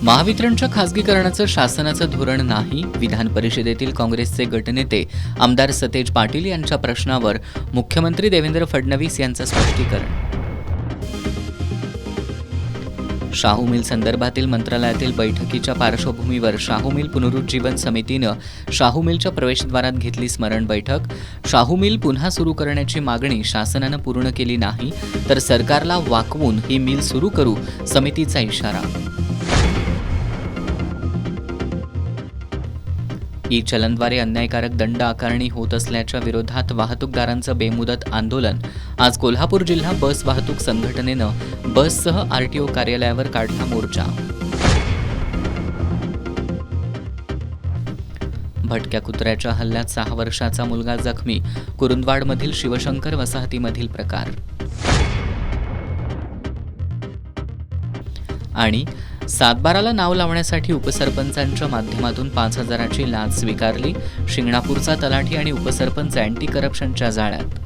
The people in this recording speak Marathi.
महावितरणच्या खासगीकरणाचं शासनाचं धोरण नाही. विधान परिषदेतील काँग्रेसचे गटनेते आमदार सतेज पाटील यांच्या प्रश्नावर मुख्यमंत्री देवेंद्र फडणवीस यांचं स्पष्टीकरण. शाहू मिल संदर्भातील मंत्रालयातील बैठकीच्या पार्श्वभूमीवर शाहू मिल पुनरुज्जीवन समितीनं शाहू मिलच्या प्रवेशद्वारात घेतली स्मरण बैठक. शाहू मिल पुन्हा सुरू करण्याची मागणी शासनानं पूर्ण केली नाही तर सरकारला वाकवून ही मिल सुरू करू, समितीचा इशारा. ई चलनद्वारे अन्यायकारक दंड आकारणी होत असल्याच्या विरोधात वाहतूकदारांचं बेमुदत आंदोलन. आज कोल्हापूर जिल्हा बस वाहतूक संघटनेनं बससह आरटीओ कार्यालयावर काढला मोर्चा. भटक्या कुत्र्याच्या हल्ल्यात 6 वर्षाचा मुलगा जखमी. कुरुंदवाडमधील शिवशंकर वसाहतीमधील प्रकार. आणि 7/12ला नाव लावण्यासाठी उपसरपंचांच्या माध्यमातून 5,000ची लाच स्वीकारली. शिंगणापूरचा तलाठी आणि उपसरपंच अँटी करप्शनच्या जाळ्यात.